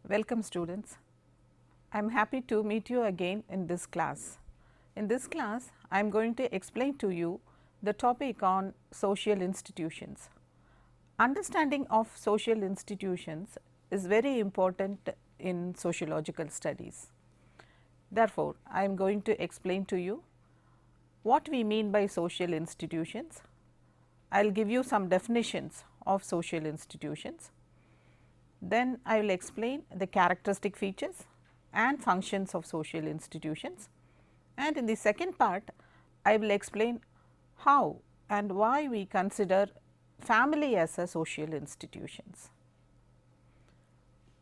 Welcome students. I am happy to meet you again in this class. In this class, I am going to explain to you the topic on social institutions. Understanding of social institutions is very important in sociological studies. Therefore, I am going to explain to you what we mean by social institutions. I will give you some definitions of social institutions. Then I will explain the characteristic features and functions of social institutions, and in the second part I will explain how and why we consider family as a social institutions.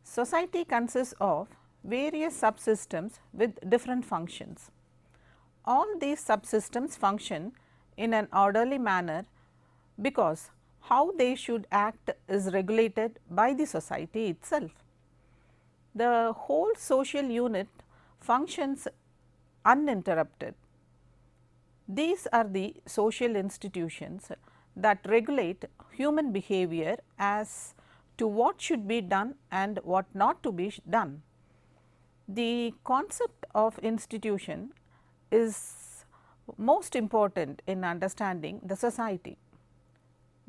Society consists of various subsystems with different functions. All these subsystems function in an orderly manner because how they should act is regulated by the society itself. The whole social unit functions uninterrupted. These are the social institutions that regulate human behavior as to what should be done and what not to be done. The concept of institution is most important in understanding the society.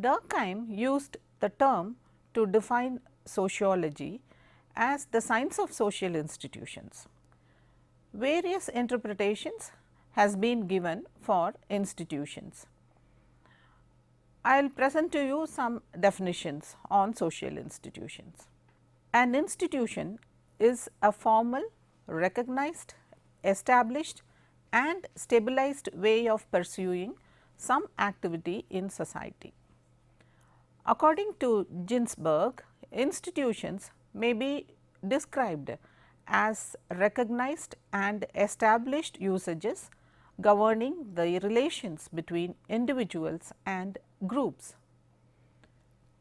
Durkheim used the term to define sociology as the science of social institutions. Various interpretations has been given for institutions. I will present to you some definitions on social institutions. An institution is a formal, recognized, established and stabilized way of pursuing some activity in society. According to Ginsberg, institutions may be described as recognized and established usages governing the relations between individuals and groups.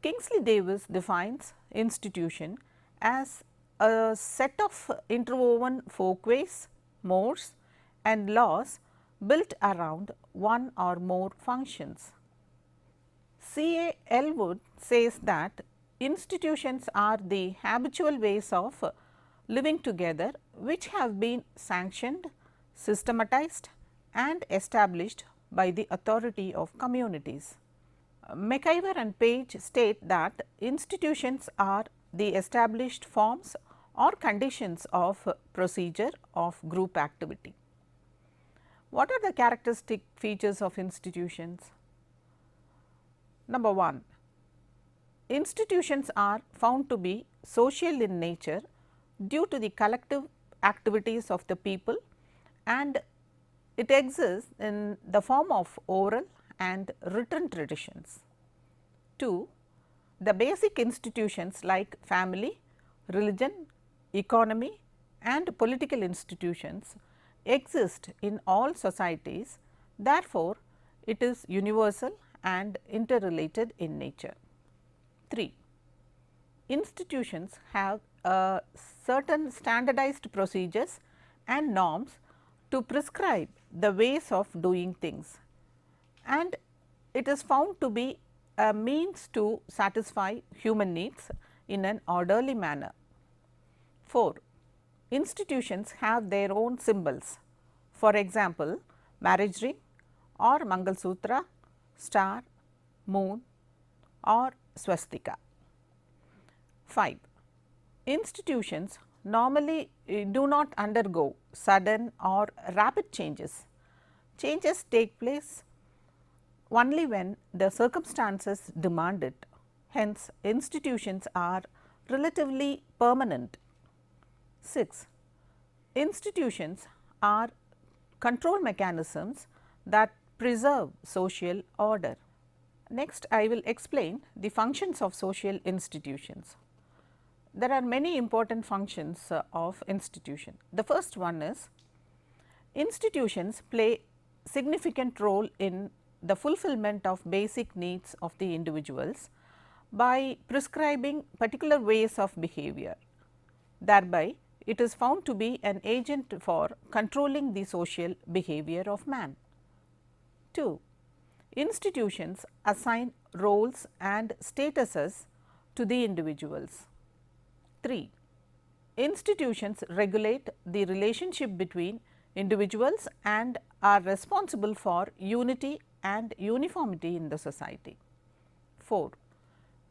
Kingsley Davis defines institution as a set of interwoven folkways, mores and laws built around one or more functions. C. A. Elwood says that institutions are the habitual ways of living together which have been sanctioned, systematized and established by the authority of communities. McIver and Page state that institutions are the established forms or conditions of procedure of group activity. What are the characteristic features of institutions? Number 1, institutions are found to be social in nature due to the collective activities of the people, and it exists in the form of oral and written traditions. 2, the basic institutions like family, religion, economy and political institutions exist in all societies, therefore, it is universal and interrelated in nature. 3, institutions have certain standardized procedures and norms to prescribe the ways of doing things, and it is found to be a means to satisfy human needs in an orderly manner. 4, institutions have their own symbols, for example, marriage ring or Mangal Sutra, star, moon or swastika. 5, institutions normally do not undergo sudden or rapid changes. Changes take place only when the circumstances demand it. Hence, institutions are relatively permanent. 6. Institutions are control mechanisms that preserve social order. Next, I will explain the functions of social institutions. There are many important functions of institution. The first one is institutions play significant role in the fulfillment of basic needs of the individuals by prescribing particular ways of behavior. Thereby, it is found to be an agent for controlling the social behavior of man. 2. Institutions assign roles and statuses to the individuals. 3. Institutions regulate the relationship between individuals and are responsible for unity and uniformity in the society. 4.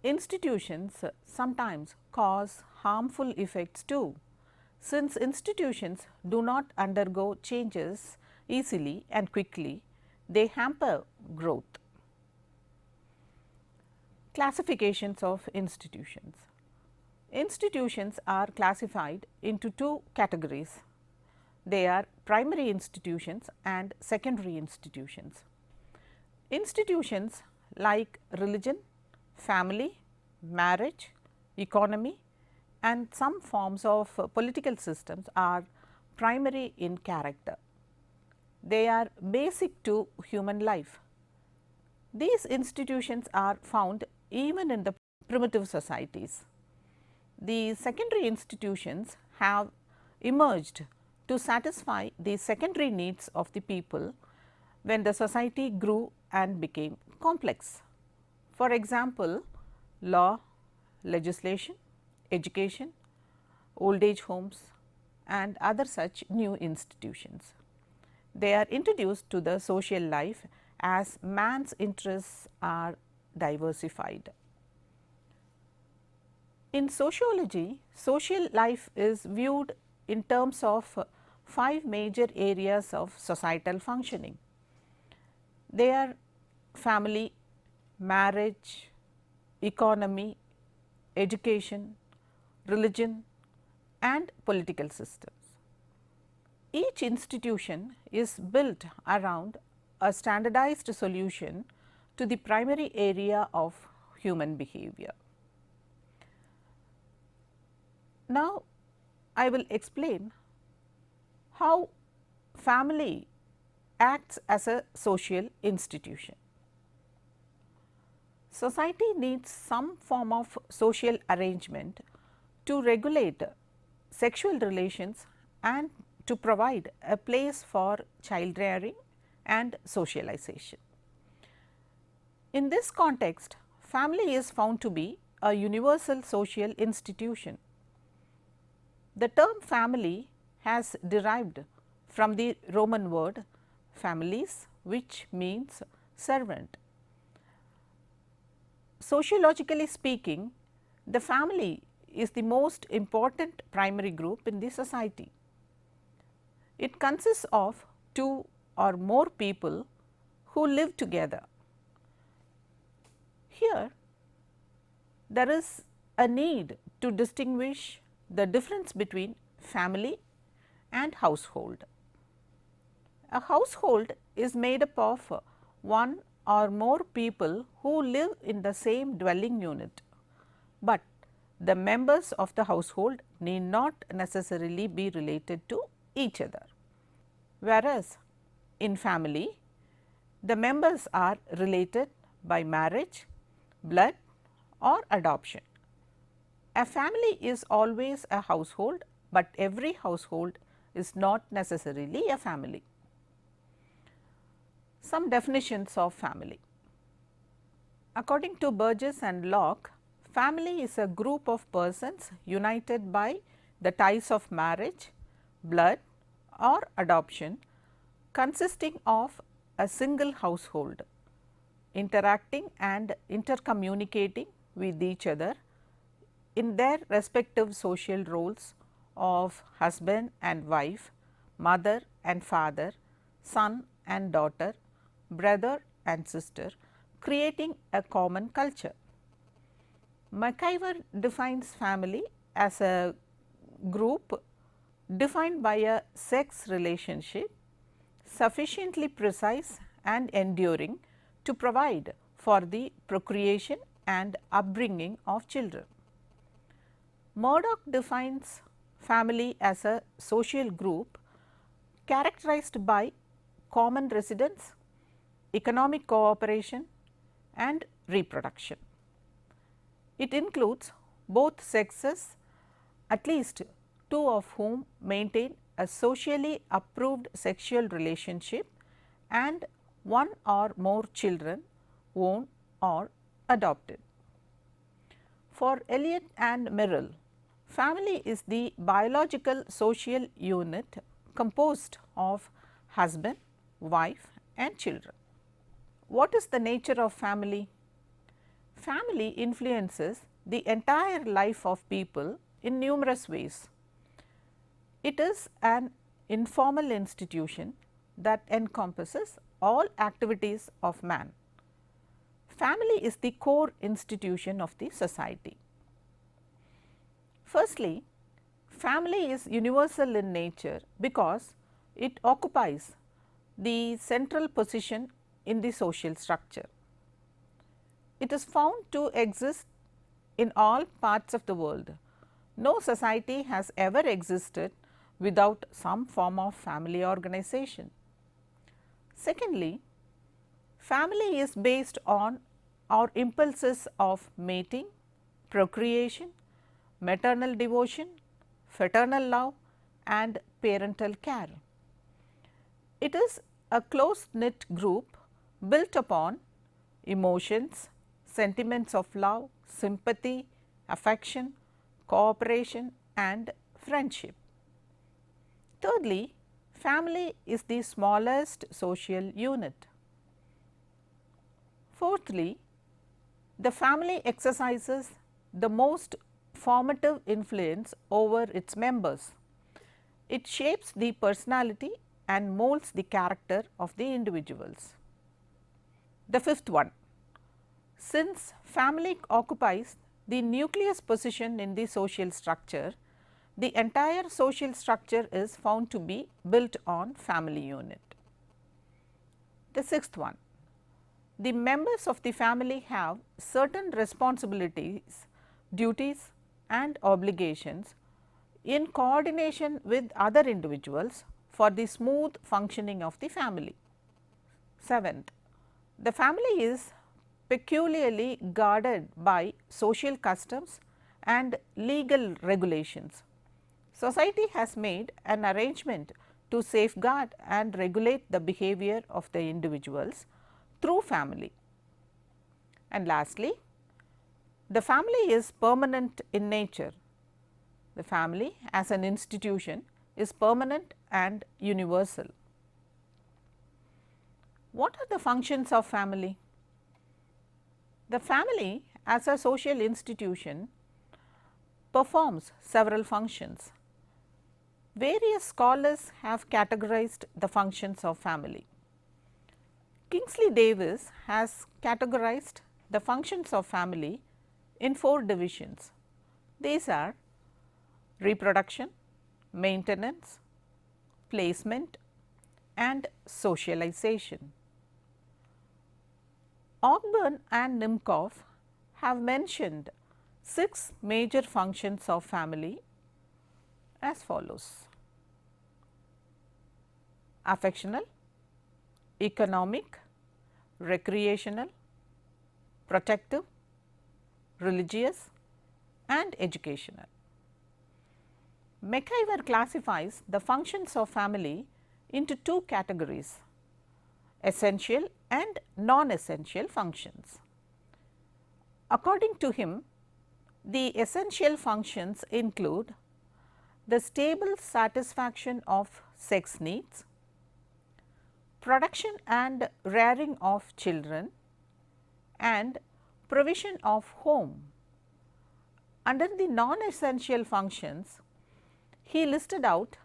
Institutions sometimes cause harmful effects too, since institutions do not undergo changes easily and quickly, they hamper growth. Classifications of institutions. Institutions are classified into two categories. They are primary institutions and secondary institutions. Institutions like religion, family, marriage, economy and some forms of political systems are primary in character. They are basic to human life. These institutions are found even in the primitive societies. The secondary institutions have emerged to satisfy the secondary needs of the people when the society grew and became complex. For example, law, legislation, education, old age homes and other such new institutions. They are introduced to the social life as man's interests are diversified. In sociology, social life is viewed in terms of 5 major areas of societal functioning. They are family, marriage, economy, education, religion and political systems. Each institution is built around a standardized solution to the primary area of human behavior. Now, I will explain how family acts as a social institution. Society needs some form of social arrangement to regulate sexual relations and to provide a place for child rearing and socialization. In this context, family is found to be a universal social institution. The term family has derived from the Roman word families, which means servant. Sociologically speaking, the family is the most important primary group in the society. It consists of 2 or more people who live together. Here, there is a need to distinguish the difference between family and household. A household is made up of 1 or more people who live in the same dwelling unit, but the members of the household need not necessarily be related to each other. Whereas, in family, the members are related by marriage, blood or adoption. A family is always a household, but every household is not necessarily a family. Some definitions of family. According to Burgess and Locke, family is a group of persons united by the ties of marriage, blood or adoption, consisting of a single household, interacting and intercommunicating with each other in their respective social roles of husband and wife, mother and father, son and daughter, brother and sister, creating a common culture. McIver defines family as a group defined by a sex relationship sufficiently precise and enduring to provide for the procreation and upbringing of children. Murdoch defines family as a social group characterized by common residence, economic cooperation and reproduction. It includes both sexes, at least two of whom maintain a socially approved sexual relationship, and one or more children owned or adopted. For Eliot and Merrill, family is the biological social unit composed of husband, wife and children. What is the nature of family? Family influences the entire life of people in numerous ways. It is an informal institution that encompasses all activities of man. Family is the core institution of the society. Firstly, family is universal in nature because it occupies the central position in the social structure. It is found to exist in all parts of the world. No society has ever existed without some form of family organization. Secondly, family is based on our impulses of mating, procreation, maternal devotion, fraternal love and parental care. It is a close knit group built upon emotions, sentiments of love, sympathy, affection, cooperation and friendship. Thirdly, family is the smallest social unit. Fourthly, the family exercises the most formative influence over its members. It shapes the personality and molds the character of the individuals. The fifth one, since family occupies the nucleus position in the social structure, the entire social structure is found to be built on family unit. The sixth one, the members of the family have certain responsibilities, duties and obligations in coordination with other individuals for the smooth functioning of the family. Seventh, the family is peculiarly guarded by social customs and legal regulations. Society has made an arrangement to safeguard and regulate the behavior of the individuals through family. And lastly, the family is permanent in nature. The family as an institution is permanent and universal. What are the functions of family? The family as a social institution performs several functions. Various scholars have categorized the functions of family. Kingsley Davis has categorized the functions of family in 4 divisions. These are reproduction, maintenance, placement and socialization. Ogburn and Nimkoff have mentioned 6 major functions of family as follows: affectional, economic, recreational, protective, religious and educational. McIver classifies the functions of family into 2 categories: essential and non-essential functions. According to him, the essential functions include the stable satisfaction of sex needs, production and rearing of children and provision of home. Under the non-essential functions, He listed out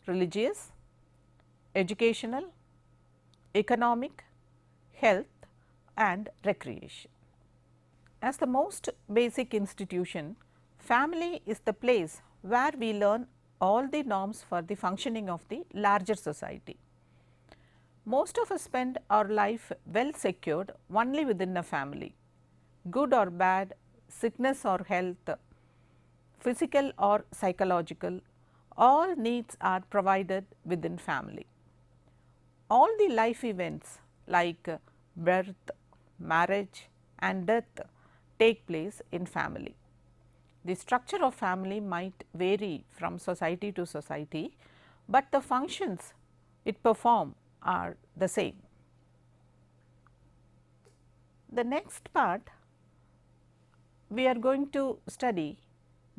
religious, educational, economic, health and recreation. As the most basic institution, family is the place where we learn all the norms for the functioning of the larger society. Most of us spend our life well secured only within a family. Good or bad, sickness or health, physical or psychological, all needs are provided within family. All the life events like birth, marriage and death take place in family. The structure of family might vary from society to society, but the functions it performs are the same. The next part, we are going to study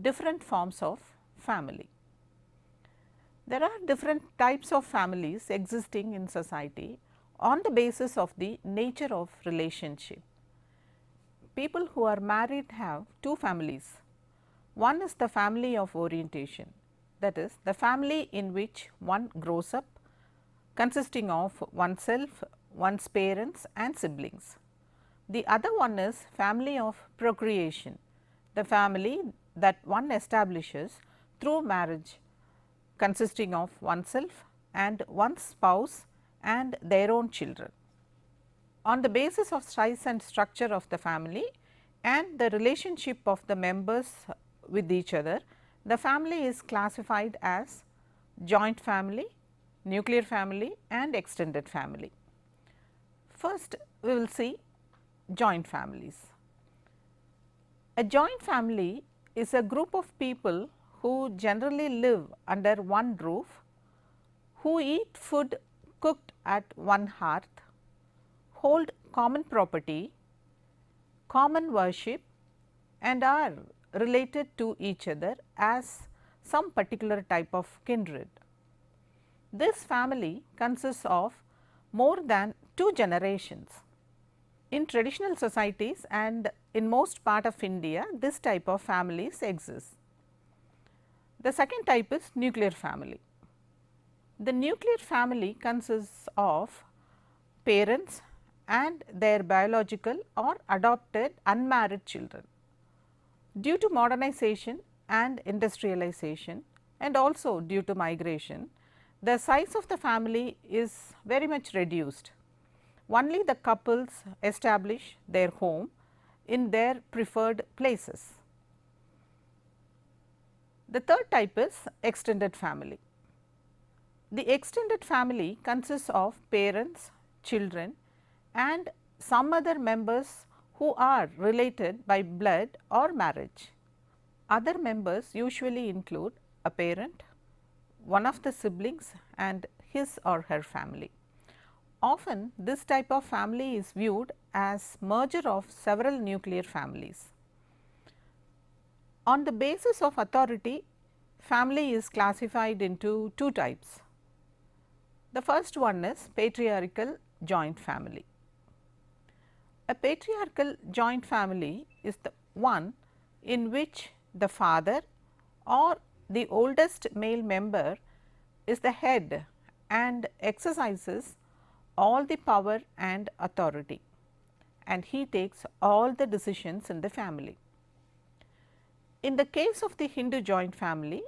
different forms of family. There are different types of families existing in society on the basis of the nature of relationship. People who are married have two families. One is the family of orientation, that is the family in which one grows up, consisting of oneself, one's parents and siblings. The other one is family of procreation, the family that one establishes through marriage, consisting of oneself and one's spouse and their own children. On the basis of size and structure of the family and the relationship of the members with each other, the family is classified as joint family, nuclear family and extended family. First, we will see joint families. A joint family is a group of people who generally live under one roof, who eat food cooked at one hearth, hold common property, common worship and are related to each other as some particular type of kindred. This family consists of more than 2 generations. In traditional societies and in most part of India, this type of families exist. The second type is nuclear family. The nuclear family consists of parents and their biological or adopted unmarried children. Due to modernization and industrialization and also due to migration, the size of the family is very much reduced. Only the couples establish their home in their preferred places. The third type is extended family. The extended family consists of parents, children and some other members who are related by blood or marriage. Other members usually include a parent, one of the siblings and his or her family. Often this type of family is viewed as merger of several nuclear families. On the basis of authority, family is classified into two types. The first one is patriarchal joint family. A patriarchal joint family is the one in which the father or the oldest male member is the head and exercises all the power and authority, and he takes all the decisions in the family. In the case of the Hindu joint family,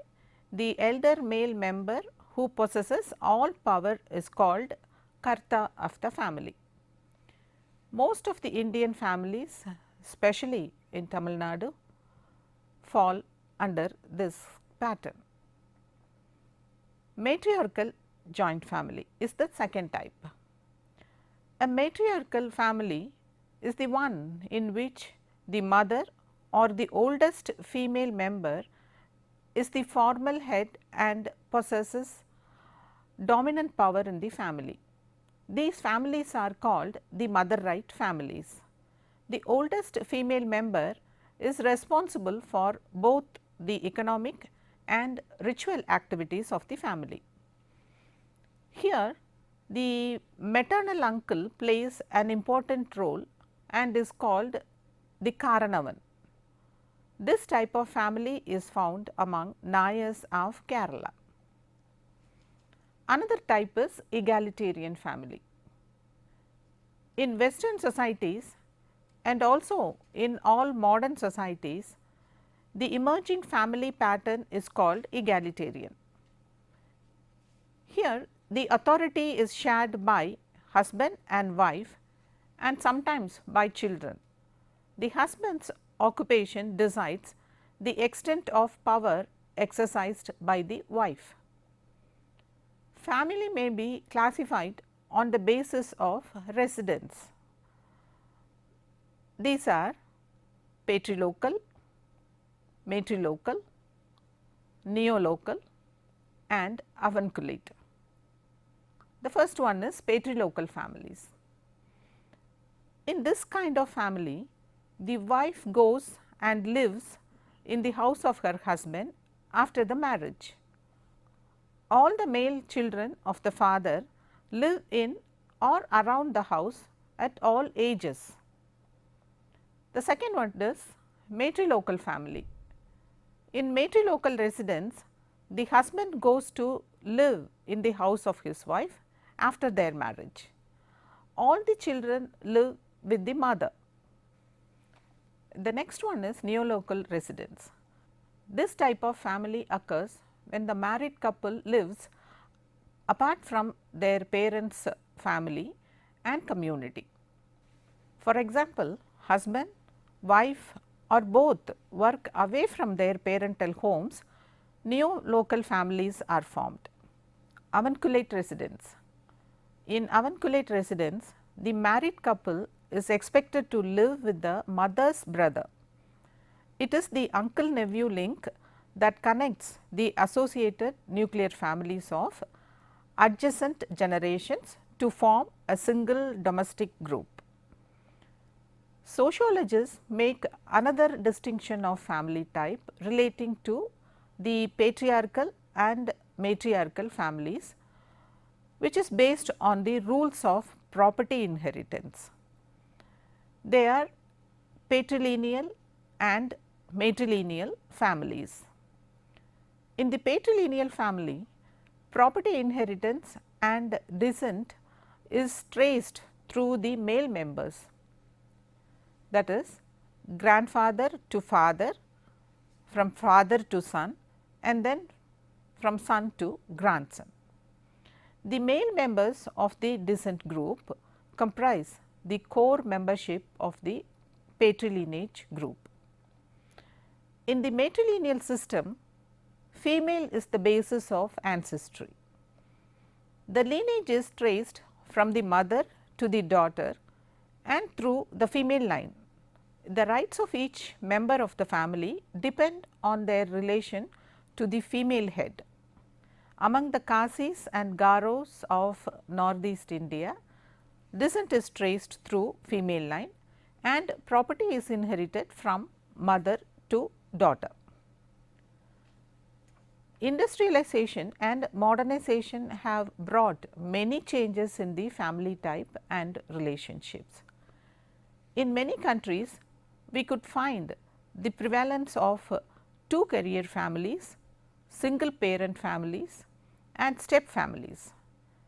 the elder male member who possesses all power is called Karta of the family. Most of the Indian families, especially in Tamil Nadu, fall under this pattern. Matriarchal joint family is the second type. A matriarchal family is the one in which the mother or the oldest female member is the formal head and possesses dominant power in the family. These families are called the mother right families. The oldest female member is responsible for both the economic and ritual activities of the family. Here the maternal uncle plays an important role and is called the Karanavan. This type of family is found among Nayars of Kerala. Another type is egalitarian family. In Western societies and also in all modern societies, the emerging family pattern is called egalitarian. Here the authority is shared by husband and wife and sometimes by children. The husband's occupation decides the extent of power exercised by the wife. Family may be classified on the basis of residence. These are patrilocal, matrilocal, neolocal and avunculate. The first one is patrilocal families. In this kind of family, the wife goes and lives in the house of her husband after the marriage. All the male children of the father live in or around the house at all ages. The second one is matrilocal family. In matrilocal residence, the husband goes to live in the house of his wife after their marriage. All the children live with the mother. The next one is neolocal residence. This type of family occurs when the married couple lives apart from their parents' family and community. For example, husband, wife or both work away from their parental homes, neolocal families are formed. Avunculate residence. In avunculate residence, the married couple is expected to live with the mother's brother. It is the uncle nephew link that connects the associated nuclear families of adjacent generations to form a single domestic group. Sociologists make another distinction of family type relating to the patriarchal and matriarchal families, which is based on the rules of property inheritance. They are patrilineal and matrilineal families. In the patrilineal family, property inheritance and descent is traced through the male members, that is grandfather to father, from father to son and then from son to grandson. The male members of the descent group comprise the core membership of the patrilineage group. In the matrilineal system, female is the basis of ancestry. The lineage is traced from the mother to the daughter and through the female line. The rights of each member of the family depend on their relation to the female head. Among the Khasis and Garos of northeast India, descent is traced through female line and property is inherited from mother to daughter. Industrialization and modernization have brought many changes in the family type and relationships. In many countries, we could find the prevalence of two career families, single parent families and step families.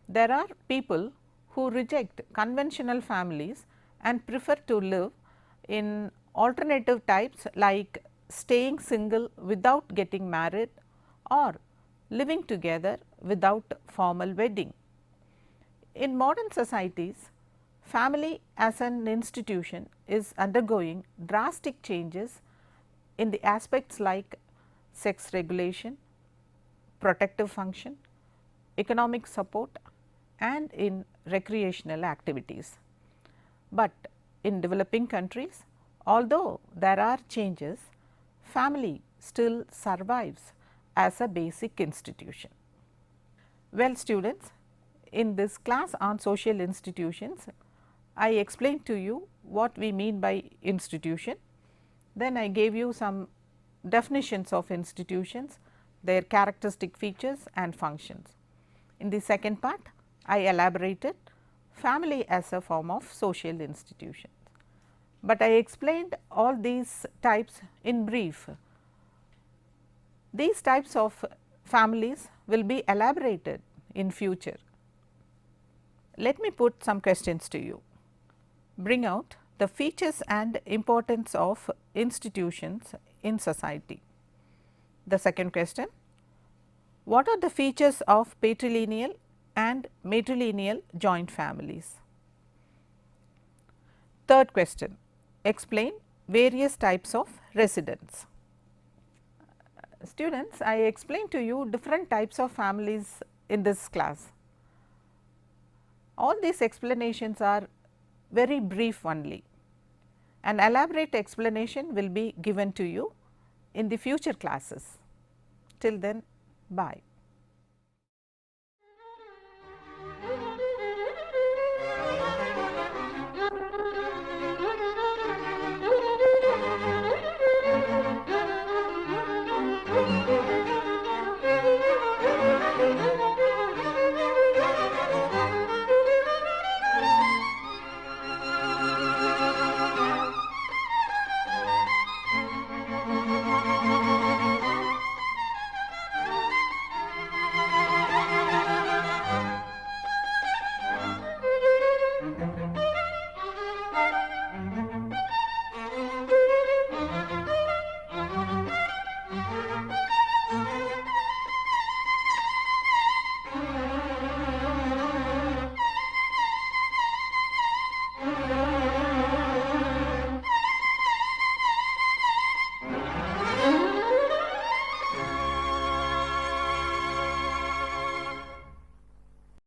There are people who reject conventional families and prefer to live in alternative types like staying single without getting married or living together without formal wedding. In modern societies, family as an institution is undergoing drastic changes in the aspects like sex regulation, protective function, economic support and in recreational activities. But in developing countries, although there are changes, family still survives as a basic institution. Well students, in this class on social institutions, I explained to you what we mean by institution. Then I gave you some definitions of institutions, their characteristic features and functions. In the second part, I elaborated family as a form of social institution. but I explained all these types in brief. These types of families will be elaborated in future. Let me put some questions to you. Bring out the features and importance of institutions in society. The second question, what are the features of patrilineal and matrilineal joint families? Third question, explain various types of residence. Students, I explained to you different types of families in this class. All these explanations are very brief only. An elaborate explanation will be given to you in the future classes. Till then, bye.